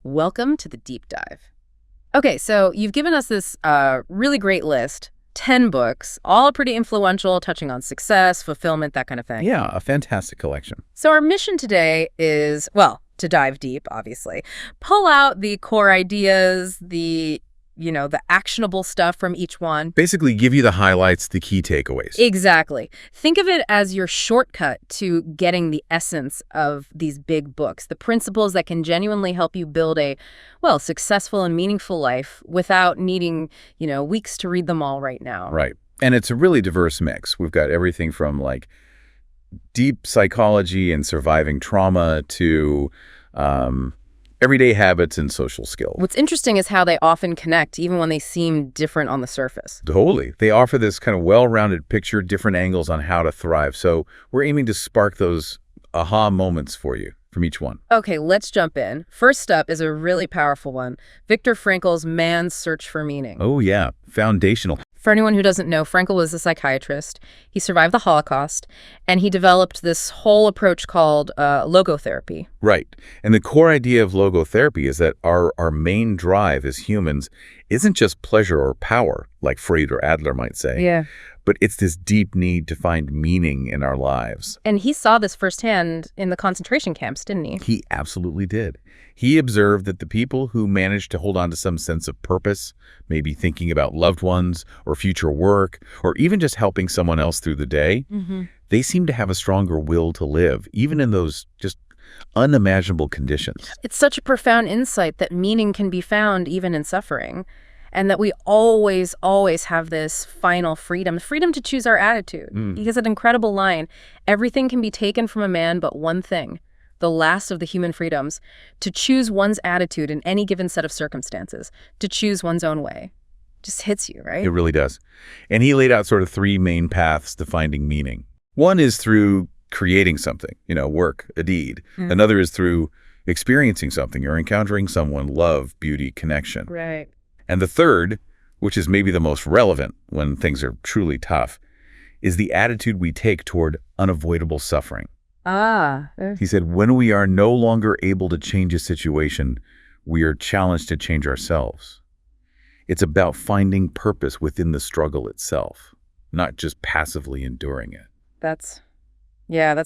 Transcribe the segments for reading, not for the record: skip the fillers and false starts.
Welcome to the deep dive. Okay, so you've given us this really great list, 10 books, all pretty influential, touching on success, fulfillment, that kind of thing. Yeah, a fantastic collection. So our mission today is, well, to dive deep, obviously. Pull out the core ideas, the actionable stuff from each one. Basically give you the highlights, the key takeaways. Exactly. Think of it as your shortcut to getting the essence of these big books, the principles that can genuinely help you build a, successful and meaningful life without needing, weeks to read them all right now. Right. And it's a really diverse mix. We've got everything from deep psychology and surviving trauma to everyday habits and social skills. What's interesting is how they often connect, even when they seem different on the surface. Totally. They offer this kind of well-rounded picture, different angles on how to thrive. So we're aiming to spark those aha moments for you from each one. Okay, let's jump in. First up is a really powerful one, Viktor Frankl's Man's Search for Meaning. Oh, yeah. Foundational. For anyone who doesn't know, Frankl was a psychiatrist. He survived the Holocaust, and he developed this whole approach called logotherapy. Right. And the core idea of logotherapy is that our main drive as humans isn't just pleasure or power, like Freud or Adler might say. Yeah. But it's this deep need to find meaning in our lives. And he saw this firsthand in the concentration camps, didn't he? He absolutely did. He observed that the people who managed to hold on to some sense of purpose, maybe thinking about loved ones or future work, or even just helping someone else through the day, they seemed to have a stronger will to live, even in those just unimaginable conditions. It's such a profound insight that meaning can be found even in suffering, and that we always, always have this final freedom, the freedom to choose our attitude. He has an incredible line, everything can be taken from a man but one thing, the last of the human freedoms, to choose one's attitude in any given set of circumstances, to choose one's own way. Just hits you, right? It really does. And he laid out sort of three main paths to finding meaning. One is through creating something, work, a deed. Another is through experiencing something or encountering someone, love, beauty, connection. Right. And the third, which is maybe the most relevant when things are truly tough, is the attitude we take toward unavoidable suffering. He said, when we are no longer able to change a situation, we are challenged to change ourselves. It's about finding purpose within the struggle itself, not just passively enduring it. That's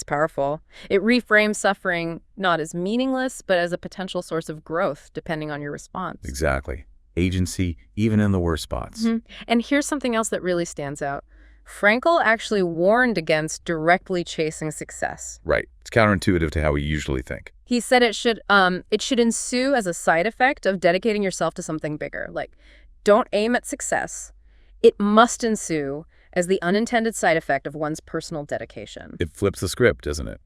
powerful. It reframes suffering not as meaningless, but as a potential source of growth, depending on your response. Exactly. Agency, even in the worst spots. And here's something else that really stands out. Frankl actually warned against directly chasing success. Right. It's counterintuitive to how we usually think. He said it should ensue as a side effect of dedicating yourself to something bigger. Like, don't aim at success. It must ensue as the unintended side effect of one's personal dedication. It flips the script, doesn't it?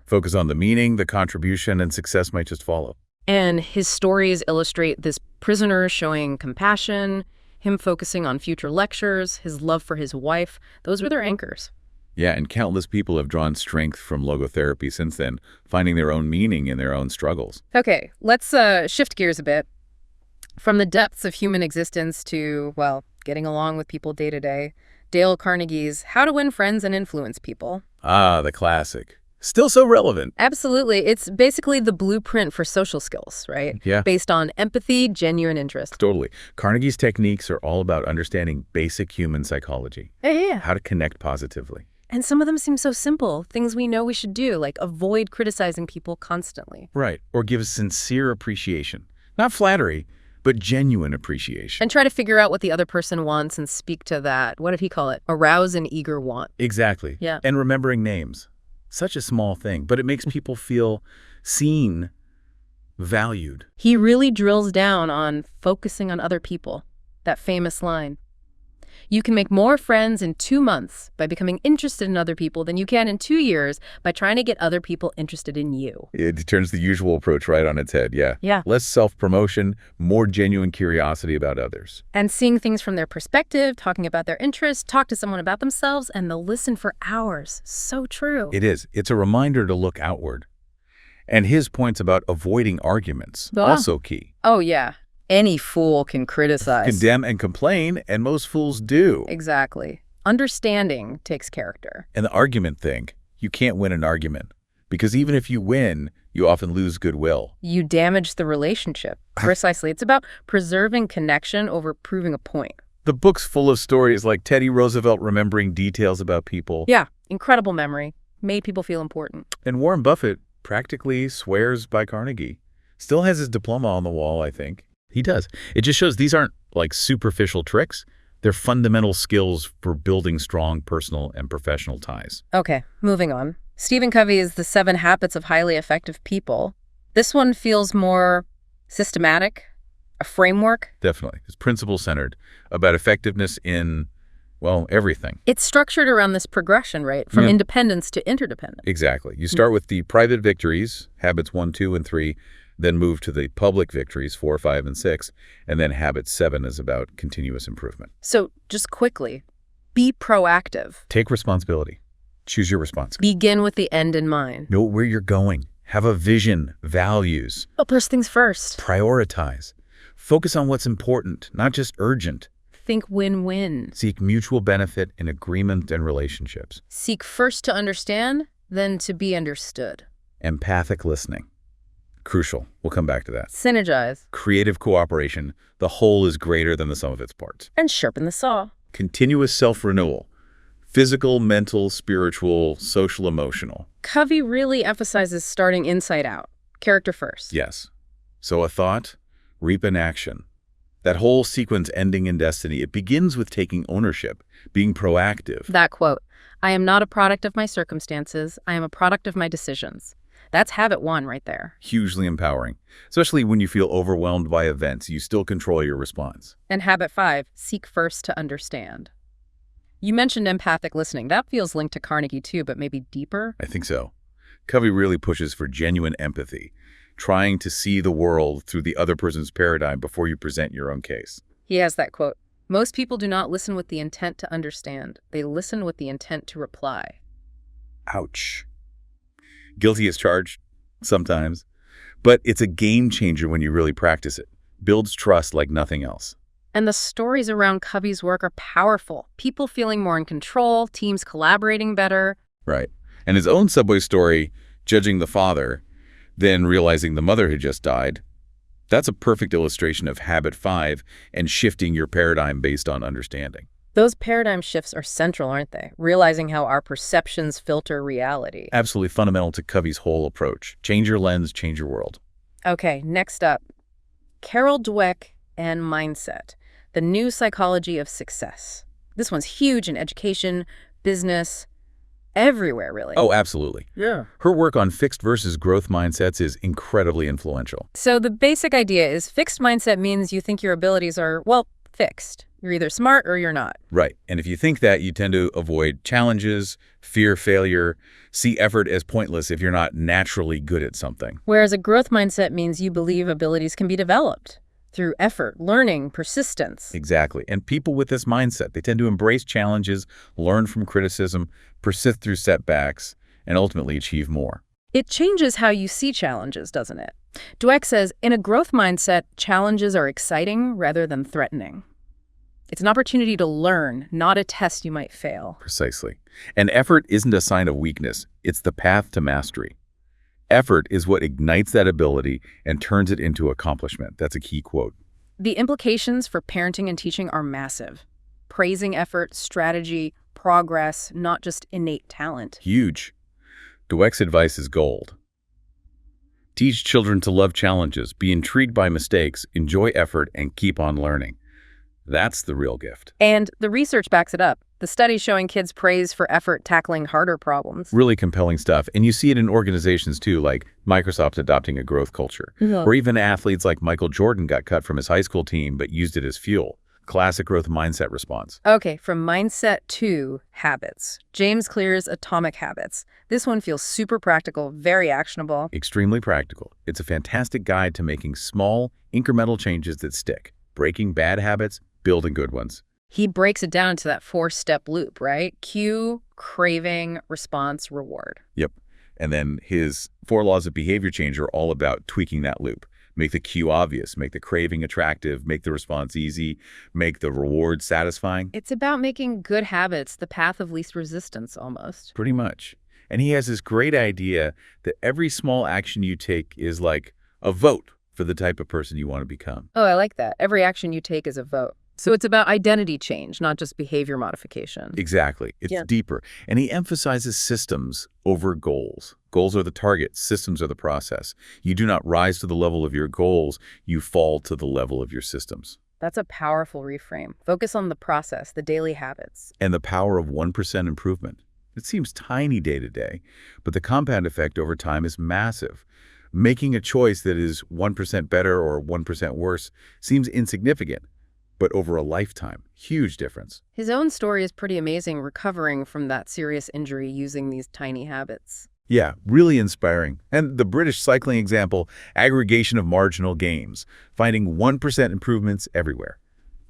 Focus on the meaning, the contribution, and success might just follow. And his stories illustrate this prisoner showing compassion, him focusing on future lectures, his love for his wife. Those were their anchors. Yeah, and countless people have drawn strength from logotherapy since then, finding their own meaning in their own struggles. Okay, let's shift gears a bit. From the depths of human existence to, getting along with people day to day, Dale Carnegie's How to Win Friends and Influence People. Ah, the classic. Still so relevant. Absolutely. It's basically the blueprint for social skills, right? Yeah. Based on empathy, genuine interest. Totally. Carnegie's techniques are all about understanding basic human psychology. Yeah. How to connect positively. And some of them seem so simple, things we know we should do, like avoid criticizing people constantly. Right. Or give sincere appreciation. Not flattery, but genuine appreciation. And try to figure out what the other person wants and speak to that. What did he call it? Arouse an eager want. Exactly. Yeah. And remembering names. Such a small thing, but it makes people feel seen, valued. He really drills down on focusing on other people. That famous line. You can make more friends in 2 months by becoming interested in other people than you can in 2 years by trying to get other people interested in you. It turns the usual approach right on its head, yeah. Yeah. Less self-promotion, more genuine curiosity about others. And seeing things from their perspective, talking about their interests, talk to someone about themselves, and they'll listen for hours. So true. It is. It's a reminder to look outward. And his points about avoiding arguments, also key. Oh, yeah. Any fool can criticize. Condemn and complain, and most fools do. Exactly. Understanding takes character. And the argument thing, you can't win an argument. Because even if you win, you often lose goodwill. You damage the relationship. Precisely. It's about preserving connection over proving a point. The book's full of stories like Teddy Roosevelt remembering details about people. Yeah, incredible memory. Made people feel important. And Warren Buffett practically swears by Carnegie. Still has his diploma on the wall, I think. He does. It just shows these aren't like superficial tricks. They're fundamental skills for building strong personal and professional ties. Okay, moving on. Stephen Covey's The 7 Habits of Highly Effective People. This one feels more systematic, a framework. Definitely. It's principle-centered, about effectiveness in, well, everything. It's structured around this progression, right? From independence to interdependence. Exactly. You start with the private victories, habits 1, 2, and 3, then move to the public victories, 4, 5, and 6, and then habit 7 is about continuous improvement. So just quickly, be proactive. Take responsibility. Choose your response. Begin with the end in mind. Know where you're going. Have a vision, values. But first things first. Prioritize. Focus on what's important, not just urgent. Think win-win. Seek mutual benefit in agreement and relationships. Seek first to understand, then to be understood. Empathic listening. Crucial. We'll come back to that. Synergize. Creative cooperation. The whole is greater than the sum of its parts. And sharpen the saw. Continuous self-renewal. Physical, mental, spiritual, social, emotional. Covey really emphasizes starting inside out. Character first. Yes. So a thought, reap an action. That whole sequence ending in destiny, it begins with taking ownership, being proactive. That quote, I am not a product of my circumstances. I am a product of my decisions. That's habit 1 right there. Hugely empowering, especially when you feel overwhelmed by events. You still control your response. And habit 5, seek first to understand. You mentioned empathic listening. That feels linked to Carnegie too, but maybe deeper? I think so. Covey really pushes for genuine empathy, trying to see the world through the other person's paradigm before you present your own case. He has that quote, most people do not listen with the intent to understand. They listen with the intent to reply. Ouch. Guilty as charged, sometimes. But it's a game changer when you really practice it. Builds trust like nothing else. And the stories around Covey's work are powerful. People feeling more in control, teams collaborating better. Right. And his own subway story, judging the father, then realizing the mother had just died, that's a perfect illustration of habit 5 and shifting your paradigm based on understanding. Those paradigm shifts are central, aren't they? Realizing how our perceptions filter reality. Absolutely fundamental to Covey's whole approach. Change your lens, change your world. Okay, next up, Carol Dweck and mindset. The new psychology of success. This one's huge in education, business, everywhere, really. Oh, absolutely. Yeah. Her work on fixed versus growth mindsets is incredibly influential. So the basic idea is fixed mindset means you think your abilities are, well, fixed. You're either smart or you're not. Right. And if you think that, you tend to avoid challenges, fear failure, see effort as pointless if you're not naturally good at something. Whereas a growth mindset means you believe abilities can be developed through effort, learning, persistence. Exactly. And people with this mindset, they tend to embrace challenges, learn from criticism, persist through setbacks, and ultimately achieve more. It changes how you see challenges, doesn't it? Dweck says, in a growth mindset, challenges are exciting rather than threatening. It's an opportunity to learn, not a test you might fail. Precisely. And effort isn't a sign of weakness. It's the path to mastery. Effort is what ignites that ability and turns it into accomplishment. That's a key quote. The implications for parenting and teaching are massive. Praising effort, strategy, progress, not just innate talent. Huge. Dweck's advice is gold. Teach children to love challenges, be intrigued by mistakes, enjoy effort, and keep on learning. That's the real gift. And the research backs it up. The studies showing kids praise for effort tackling harder problems. Really compelling stuff. And you see it in organizations too, like Microsoft adopting a growth culture. Yeah. Or even athletes like Michael Jordan got cut from his high school team but used it as fuel. Classic growth mindset response. Okay, from mindset to habits. James Clear's Atomic Habits. This one feels super practical, very actionable. Extremely practical. It's a fantastic guide to making small, incremental changes that stick. Breaking bad habits, building good ones. He breaks it down into that 4-step loop, right? Cue, craving, response, reward. Yep. And then his 4 laws of behavior change are all about tweaking that loop. Make the cue obvious, make the craving attractive, make the response easy, make the reward satisfying. It's about making good habits the path of least resistance, almost. Pretty much. And he has this great idea that every small action you take is like a vote for the type of person you want to become. Oh, I like that. Every action you take is a vote. So it's about identity change, not just behavior modification. Exactly. It's deeper. And he emphasizes systems over goals. Goals are the target. Systems are the process. You do not rise to the level of your goals. You fall to the level of your systems. That's a powerful reframe. Focus on the process, the daily habits. And the power of 1% improvement. It seems tiny day to day, but the compound effect over time is massive. Making a choice that is 1% better or 1% worse seems insignificant. But over a lifetime, huge difference. His own story is pretty amazing, recovering from that serious injury using these tiny habits. Yeah, really inspiring. And the British cycling example, aggregation of marginal gains, finding 1% improvements everywhere.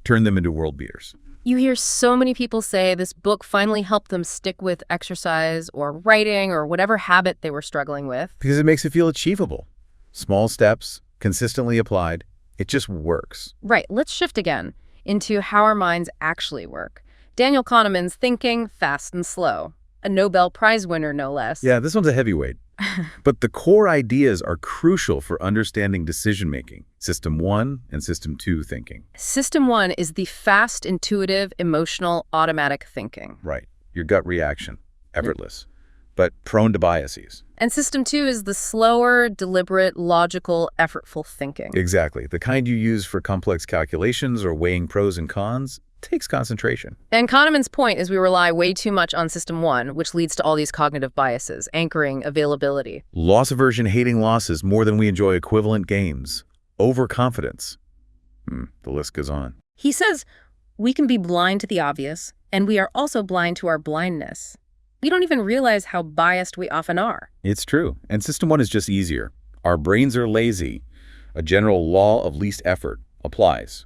Turn them into world beaters. You hear so many people say this book finally helped them stick with exercise or writing or whatever habit they were struggling with. Because it makes it feel achievable. Small steps, consistently applied. It just works. Right. Let's shift again into how our minds actually work. Daniel Kahneman's Thinking Fast and Slow, a Nobel Prize winner, no less. Yeah, this one's a heavyweight. But the core ideas are crucial for understanding decision-making, System 1 and System 2 thinking. System 1 is the fast, intuitive, emotional, automatic thinking. Right. Your gut reaction, effortless, but prone to biases. And System 2 is the slower, deliberate, logical, effortful thinking. Exactly. The kind you use for complex calculations or weighing pros and cons takes concentration. And Kahneman's point is we rely way too much on System 1, which leads to all these cognitive biases, anchoring, availability. Loss aversion, hating losses more than we enjoy equivalent games. Overconfidence. The list goes on. He says we can be blind to the obvious, and we are also blind to our blindness. We don't even realize how biased we often are. It's true. And System 1 is just easier. Our brains are lazy. A general law of least effort applies.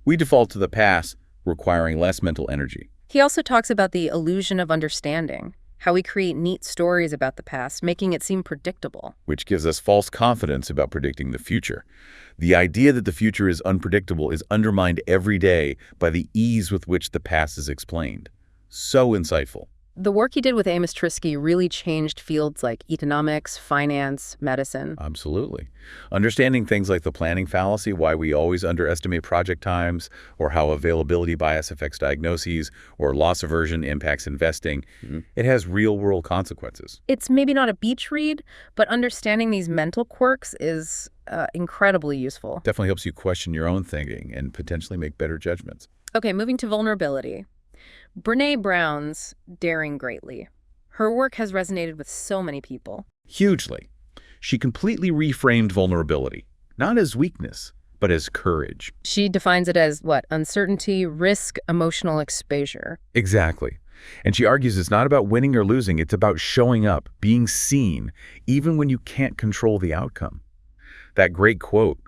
We default to the past, requiring less mental energy. He also talks about the illusion of understanding, how we create neat stories about the past, making it seem predictable. Which gives us false confidence about predicting the future. The idea that the future is unpredictable is undermined every day by the ease with which the past is explained. So insightful. The work he did with Amos Tversky really changed fields like economics, finance, medicine. Absolutely. Understanding things like the planning fallacy, why we always underestimate project times, or how availability bias affects diagnoses, or loss aversion impacts investing, it has real-world consequences. It's maybe not a beach read, but understanding these mental quirks is incredibly useful. Definitely helps you question your own thinking and potentially make better judgments. Okay, moving to vulnerability. Brené Brown's Daring Greatly. Her work has resonated with so many people. Hugely. She completely reframed vulnerability, not as weakness, but as courage. She defines it as, what, uncertainty, risk, emotional exposure. Exactly. And she argues it's not about winning or losing, it's about showing up, being seen, even when you can't control the outcome. That great quote,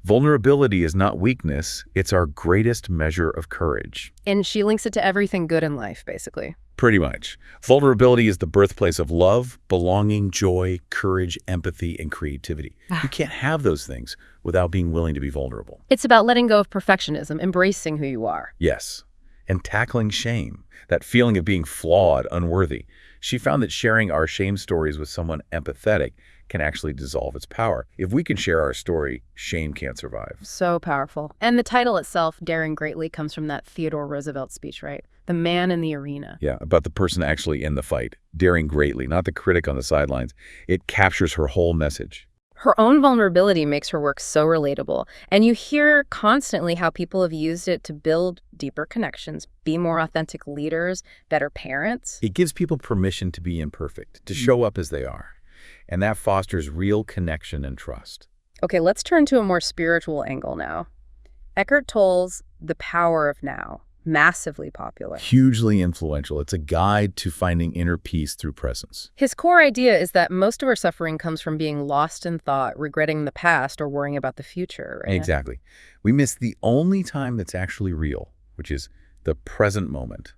vulnerability is not weakness, it's our greatest measure of courage. And she links it to everything good in life, basically. Pretty much. Vulnerability is the birthplace of love, belonging, joy, courage, empathy, and creativity. You can't have those things without being willing to be vulnerable. It's about letting go of perfectionism, embracing who you are. Yes. And tackling shame, that feeling of being flawed, unworthy. She found that sharing our shame stories with someone empathetic can actually dissolve its power. If we can share our story, shame can't survive. So powerful. And the title itself, Daring Greatly, comes from that Theodore Roosevelt speech, right? The man in the arena. Yeah, about the person actually in the fight. Daring greatly, not the critic on the sidelines. It captures her whole message. Her own vulnerability makes her work so relatable. And you hear constantly how people have used it to build deeper connections, be more authentic leaders, better parents. It gives people permission to be imperfect, to show up as they are. And that fosters real connection and trust. Okay, let's turn to a more spiritual angle now. Eckhart Tolle's The Power of Now, massively popular. Hugely influential. It's a guide to finding inner peace through presence. His core idea is that most of our suffering comes from being lost in thought, regretting the past, or worrying about the future, right? Exactly. We miss the only time that's actually real, which is the present moment,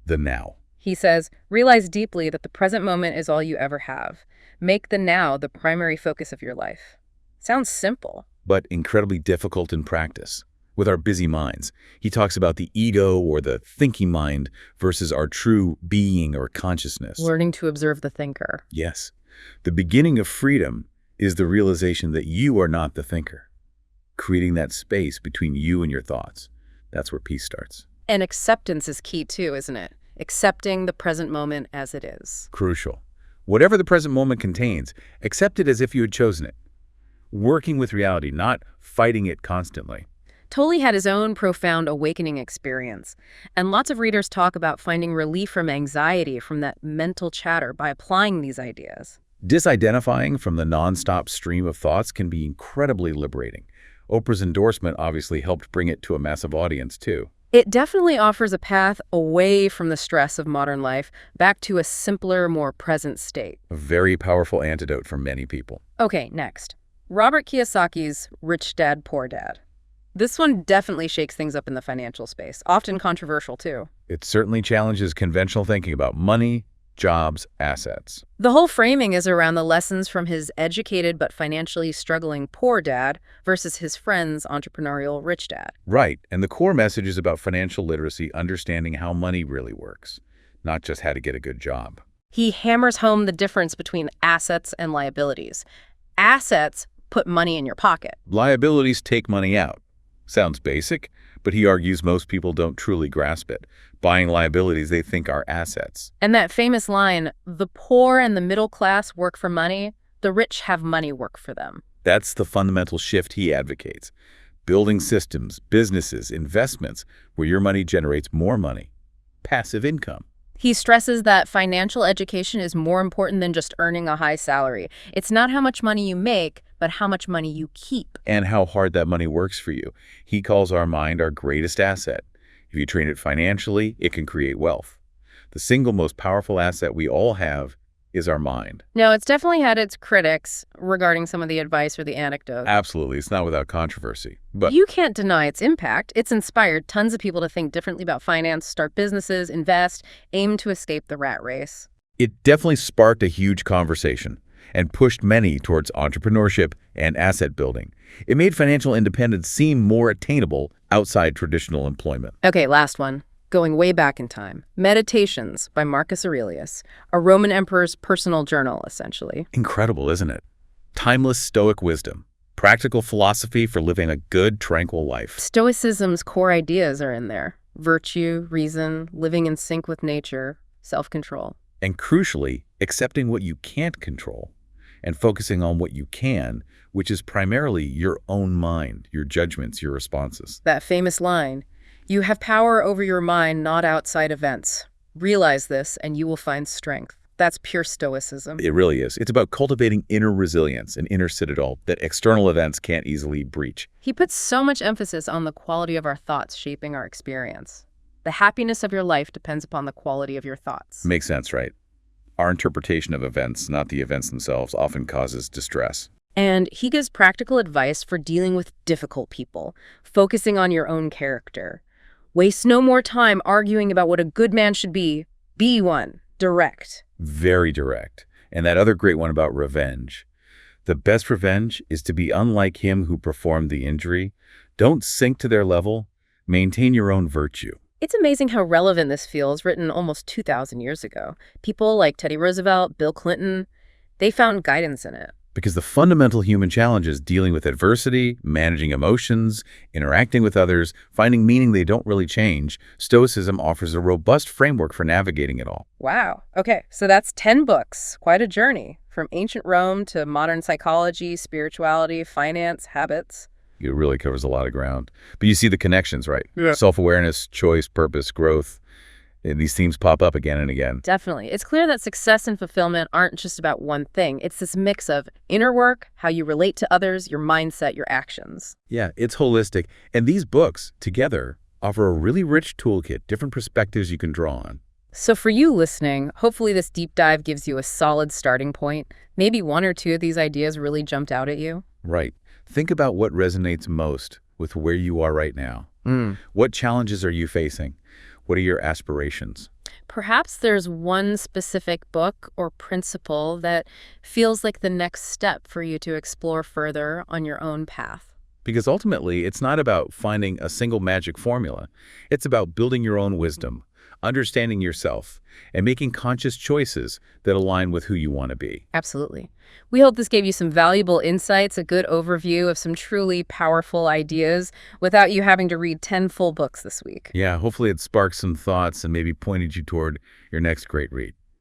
the now. He says, realize deeply that the present moment is all you ever have. Make the now the primary focus of your life. Sounds simple. But incredibly difficult in practice. with our busy minds. He talks about the ego or the thinking mind versus our true being or consciousness. Learning to observe the thinker. Yes. The beginning of freedom is the realization that you are not the thinker, creating that space between you and your thoughts. That's where peace starts. And acceptance is key too, isn't it? Accepting the present moment as it is. Crucial. Whatever the present moment contains, accept it as if you had chosen it. Working with reality, not fighting it constantly. Tolle had his own profound awakening experience, and lots of readers talk about finding relief from anxiety from that mental chatter by applying these ideas. Disidentifying from the nonstop stream of thoughts can be incredibly liberating. Oprah's endorsement obviously helped bring it to a massive audience, too. It definitely offers a path away from the stress of modern life, back to a simpler, more present state. A very powerful antidote for many people. Okay, next. Robert Kiyosaki's Rich Dad, Poor Dad. This one definitely shakes things up in the financial space, often controversial too. It certainly challenges conventional thinking about money, jobs, assets. The whole framing is around the lessons from his educated but financially struggling poor dad versus his friend's entrepreneurial rich dad. Right, and the core message is about financial literacy, understanding how money really works, not just how to get a good job. He hammers home the difference between assets and liabilities. Assets put money in your pocket. Liabilities take money out. Sounds basic, but he argues most people don't truly grasp it. Buying liabilities they think are assets. And that famous line, the poor and the middle class work for money, the rich have money work for them. That's the fundamental shift he advocates. Building systems, businesses, investments where your money generates more money. Passive income. He stresses that financial education is more important than just earning a high salary. It's not how much money you make, but how much money you keep. And how hard that money works for you. He calls our mind our greatest asset. If you train it financially, it can create wealth. The single most powerful asset we all have is our mind. No, it's definitely had its critics regarding some of the advice or the anecdotes. Absolutely. It's not without controversy. But you can't deny its impact. It's inspired tons of people to think differently about finance, start businesses, invest, aim to escape the rat race. It definitely sparked a huge conversation and pushed many towards entrepreneurship and asset building. It made financial independence seem more attainable outside traditional employment. Okay, last one. Going way back in time. Meditations by Marcus Aurelius, a Roman emperor's personal journal, essentially. Incredible, isn't it? Timeless Stoic wisdom. Practical philosophy for living a good, tranquil life. Stoicism's core ideas are in there. Virtue, reason, living in sync with nature, self-control. And crucially, accepting what you can't control and focusing on what you can, which is primarily your own mind, your judgments, your responses. That famous line, you have power over your mind, not outside events. Realize this and you will find strength. That's pure stoicism. It really is. It's about cultivating inner resilience, an inner citadel that external events can't easily breach. He puts so much emphasis on the quality of our thoughts shaping our experience. The happiness of your life depends upon the quality of your thoughts. Makes sense, right? Our interpretation of events, not the events themselves, often causes distress. And he gives practical advice for dealing with difficult people, focusing on your own character. Waste no more time arguing about what a good man should be. Be one. Direct. Very direct. And that other great one about revenge. The best revenge is to be unlike him who performed the injury. Don't sink to their level. Maintain your own virtue. It's amazing how relevant this feels, written almost 2,000 years ago. People like Teddy Roosevelt, Bill Clinton, they found guidance in it. Because the fundamental human challenges dealing with adversity, managing emotions, interacting with others, finding meaning they don't really change, Stoicism offers a robust framework for navigating it all. Wow. Okay, so that's 10 books. Quite a journey. From ancient Rome to modern psychology, spirituality, finance, habits. It really covers a lot of ground. But you see the connections, right? Yeah. Self-awareness, choice, purpose, growth. These themes pop up again and again. Definitely. It's clear that success and fulfillment aren't just about one thing. It's this mix of inner work, how you relate to others, your mindset, your actions. Yeah, it's holistic. And these books, together, offer a really rich toolkit, different perspectives you can draw on. So for you listening, hopefully this deep dive gives you a solid starting point. Maybe one or two of these ideas really jumped out at you. Right. Think about what resonates most with where you are right now. What challenges are you facing? What are your aspirations? Perhaps there's one specific book or principle that feels like the next step for you to explore further on your own path. Because ultimately, it's not about finding a single magic formula. It's about building your own wisdom, understanding yourself, and making conscious choices that align with who you want to be. Absolutely. We hope this gave you some valuable insights, a good overview of some truly powerful ideas without you having to read 10 full books this week. Yeah, hopefully it sparked some thoughts and maybe pointed you toward your next great read.